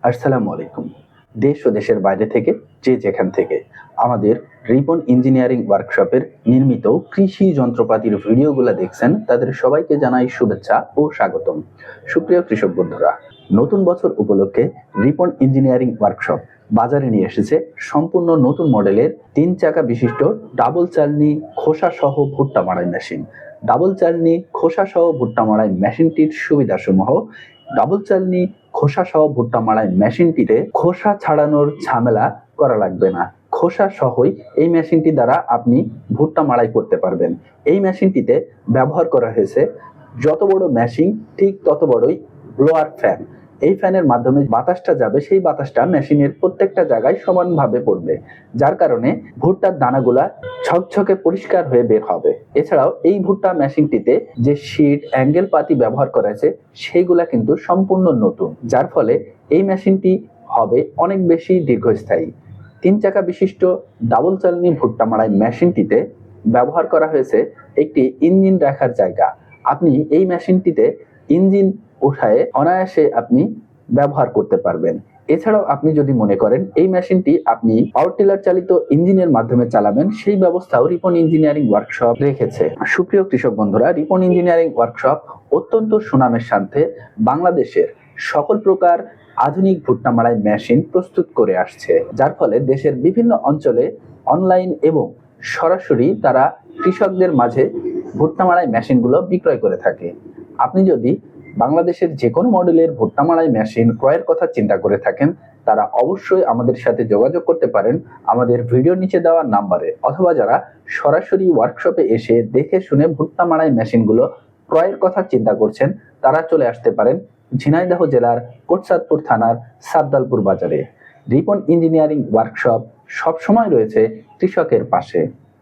আসসালামু আলাইকুম। দেশ ও দেশের বাইরে থেকে যে যেখান থেকে আমাদের রিপন ইঞ্জিনিয়ারিং ওয়ার্কশপের নির্মিত কৃষি যন্ত্রপাতির ভিডিওগুলো দেখছেন তাদের সবাইকে জানাই শুভেচ্ছা ও স্বাগতম। সুপ্রিয় কৃষক বন্ধুরা, নতুন বছর উপলক্ষে রিপন ইঞ্জিনিয়ারিং ওয়ার্কশপ বাজারে নিয়ে এসেছে সম্পূর্ণ নতুন মডেলের 3 চাকা বিশিষ্ট ডাবল চালনি খোসা সহ ভুট্টা মাড়াই মেশিন। ডাবল চালনি খোসা সহ ভুট্টা মাড়াই মেশিনটির সুবিধাসমূহ: ডাবল চালনি খোসা সহ ভুট্টা মাড়াই মেশিনটিতে খোসা ছাড়ানোর ঝামেলা করা লাগবে না। খোসা সহই এই মেশিনটি দ্বারা আপনি ভুট্টা মাড়াই করতে পারবেন। এই মেশিনটিতে ব্যবহার করা হয়েছে যত বড় মেশিন ঠিক তত বড়ই ব্লোয়ার ফ্যান। এই ফ্যানের মাধ্যমে বাতাসটা যাবে, সেই বাতাসটা মেশিনের প্রত্যেকটা জায়গায় সমানভাবে পড়বে, যার কারণে ভুট্টার দানাগুলা ঝকঝকে পরিষ্কার হয়ে বের হবে। এছাড়াও এই ভুট্টা মেশিনটিতে যে শীট অ্যাঙ্গেল পাতি ব্যবহার করা হয়েছে সেইগুলা কিন্তু সম্পূর্ণ নতুন, যার ফলে এই মেশিনটি হবে অনেক বেশি দীর্ঘস্থায়ী। 3 চাকা বিশিষ্ট ডাবল চালনি ভুট্টা মাড়াই মেশিনটিতে ব্যবহার করা হয়েছে একটি ইঞ্জিন রাখার জায়গা। আপনি এই মেশিনটিতে ইঞ্জিন উঠায়ে অনায়াসে আপনি ব্যবহার করতে পারবেন। এছাড়াও আপনি যদি মনে করেন এই মেশিনটি আপনি পাওয়ার টিলার চালিত ইঞ্জিনের মাধ্যমে চালাবেন, সেই ব্যবস্থাও রিপন ইঞ্জিনিয়ারিং ওয়ার্কশপ রেখেছে। সুপ্রিয় কৃষক বন্ধুরা, রিপন ইঞ্জিনিয়ারিং ওয়ার্কশপ অত্যন্ত সুনামের সাথে বাংলাদেশের সকল প্রকার আধুনিক ভুট্টা মাড়াই মেশিন প্রস্তুত করে আসছে, যার ফলে দেশের বিভিন্ন অঞ্চলে অনলাইন এবং সরাসরি তারা কৃষকদের মাঝে ভুট্টা মাড়াই মেশিনগুলো বিক্রয় করে থাকে। আপনি যদি বাংলাদেশের যে কোনো মডেলের ভুট্টা মাড়াই মেশিন ক্রয়ের কথা চিন্তা করে থাকেন, তারা অবশ্যই আমাদের সাথে যোগাযোগ করতে পারেন আমাদের ভিডিওর নিচে দেওয়া নাম্বারে, অথবা যারা সরাসরি ওয়ার্কশপে এসে দেখে শুনে ভুট্টা মাড়াই মেশিনগুলো ক্রয়ের কথা চিন্তা করছেন, তারা চলে আসতে পারেন ঝিনাইদহ জেলার কোটচাঁদপুর থানার সাদ্দালপুর বাজারে। রিপন ইঞ্জিনিয়ারিং ওয়ার্কশপ সবসময় রয়েছে কৃষকের পাশে।